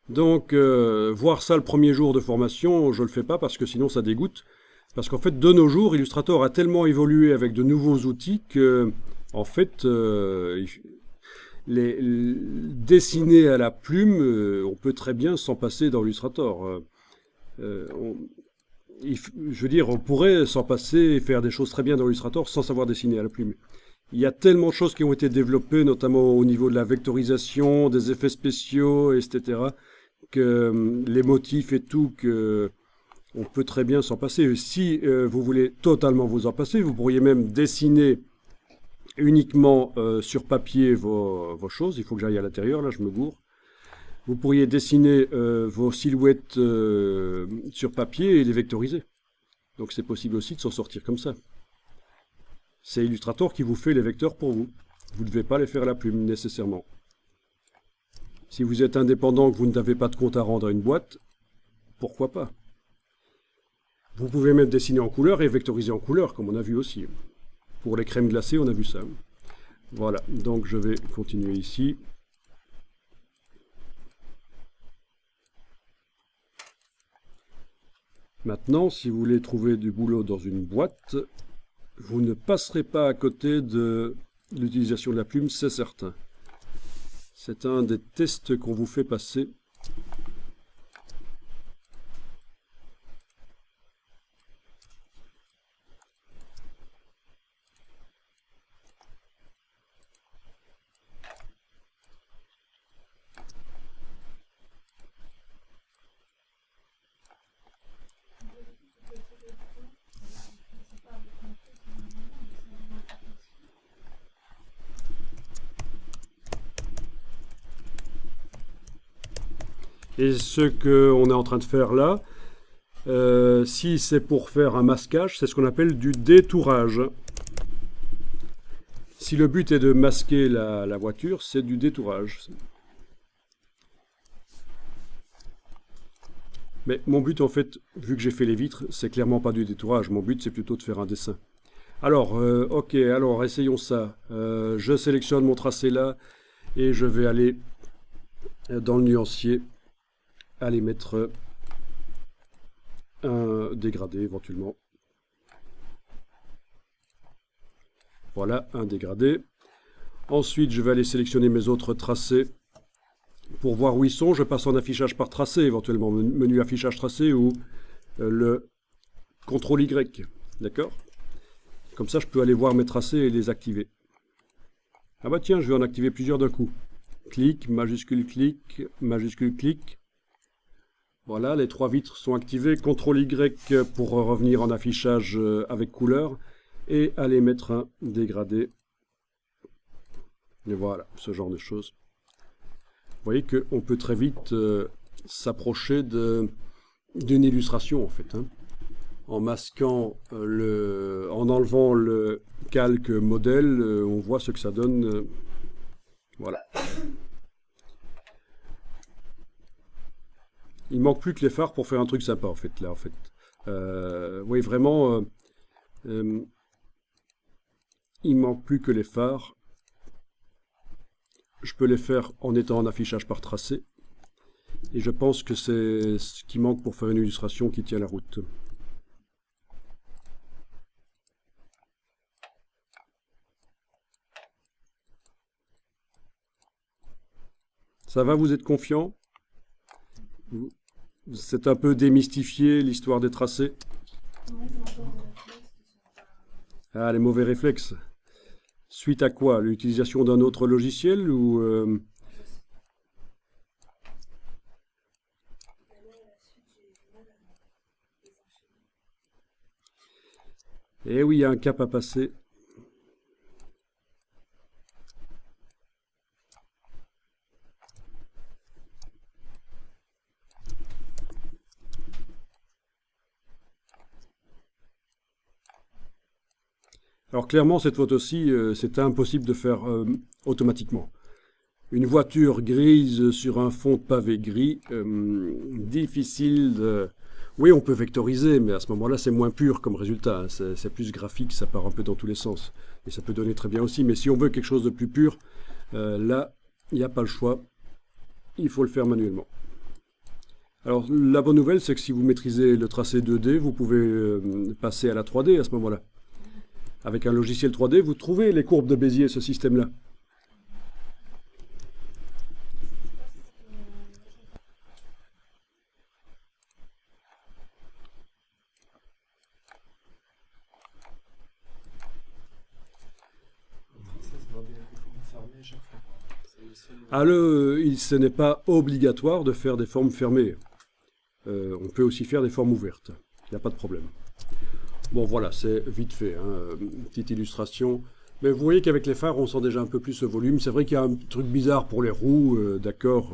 Donc, voir ça le premier jour de formation, je le fais pas parce que sinon ça dégoûte. Parce qu'en fait, de nos jours, Illustrator a tellement évolué avec de nouveaux outils que, en fait, dessiner à la plume, on peut très bien s'en passer dans Illustrator. Euh, on- je veux dire, on pourrait s'en passer et faire des choses très bien dans Illustrator sans savoir dessiner à la plume. Il y a tellement de choses qui ont été développées, notamment au niveau de la vectorisation, des effets spéciaux, etc., que les motifs et tout, que on peut très bien s'en passer. Si vous voulez totalement vous en passer, vous pourriez même dessiner uniquement sur papier vos choses. Il faut que j'aille à l'intérieur, là je me gourre. Vous pourriez dessiner vos silhouettes sur papier et les vectoriser. Donc c'est possible aussi de s'en sortir comme ça. C'est Illustrator qui vous fait les vecteurs pour vous. Vous ne devez pas les faire à la plume nécessairement. Si vous êtes indépendant, que vous n'avez pas de compte à rendre à une boîte, pourquoi pas? Vous pouvez même dessiner en couleur et vectoriser en couleur, comme on a vu aussi. Pour les crèmes glacées, on a vu ça. Voilà, donc je vais continuer ici. Maintenant, si vous voulez trouver du boulot dans une boîte, vous ne passerez pas à côté de l'utilisation de la plume, c'est certain. C'est un des tests qu'on vous fait passer. Et ce qu'on est en train de faire là, si c'est pour faire un masquage, c'est ce qu'on appelle du détourage. Si le but est de masquer la voiture, c'est du détourage. Mais mon but, en fait, vu que j'ai fait les vitres, c'est clairement pas du détourage. Mon but, c'est plutôt de faire un dessin. Alors, ok, alors essayons ça. Je sélectionne mon tracé là et je vais aller dans le nuancier, aller mettre un dégradé éventuellement. Voilà, un dégradé. Ensuite, je vais aller sélectionner mes autres tracés. Pour voir où ils sont, je passe en affichage par tracé, éventuellement menu affichage tracé ou le CTRL Y. D'accord? Comme ça, je peux aller voir mes tracés et les activer. Ah bah tiens, je vais en activer plusieurs d'un coup. Clic, clic, clic. Voilà, les trois vitres sont activées. CTRL Y pour revenir en affichage avec couleur. Et aller mettre un dégradé. Et voilà, ce genre de choses. Vous voyez qu'on peut très vite s'approcher d'une illustration en fait. Hein. En masquant, en enlevant le calque modèle, on voit ce que ça donne. Voilà. Il manque plus que les phares pour faire un truc sympa en fait là en fait. Oui vraiment, il manque plus que les phares. Je peux les faire en étant en affichage par tracé. Et je pense que c'est ce qui manque pour faire une illustration qui tient la route. Ça va, vous êtes confiant? C'est un peu démystifié l'histoire des tracés. Ah, les mauvais réflexes. Suite à quoi? L'utilisation d'un autre logiciel ou Eh oui, il y a un cap à passer. Alors clairement, cette photo-ci, c'est impossible de faire automatiquement. Une voiture grise sur un fond de pavé gris, difficile de... Oui, on peut vectoriser, mais à ce moment-là, c'est moins pur comme résultat. Hein. C'est plus graphique, ça part un peu dans tous les sens. Et ça peut donner très bien aussi. Mais si on veut quelque chose de plus pur, là, il n'y a pas le choix. Il faut le faire manuellement. Alors, la bonne nouvelle, c'est que si vous maîtrisez le tracé 2D, vous pouvez passer à la 3D à ce moment-là. Avec un logiciel 3D, vous trouvez les courbes de Bézier, ce système-là. Ah, ce n'est pas obligatoire de faire des formes fermées. On peut aussi faire des formes ouvertes. Il n'y a pas de problème. Bon, voilà, c'est vite fait, hein, une petite illustration. Mais vous voyez qu'avec les phares, on sent déjà un peu plus ce volume. C'est vrai qu'il y a un truc bizarre pour les roues, d'accord.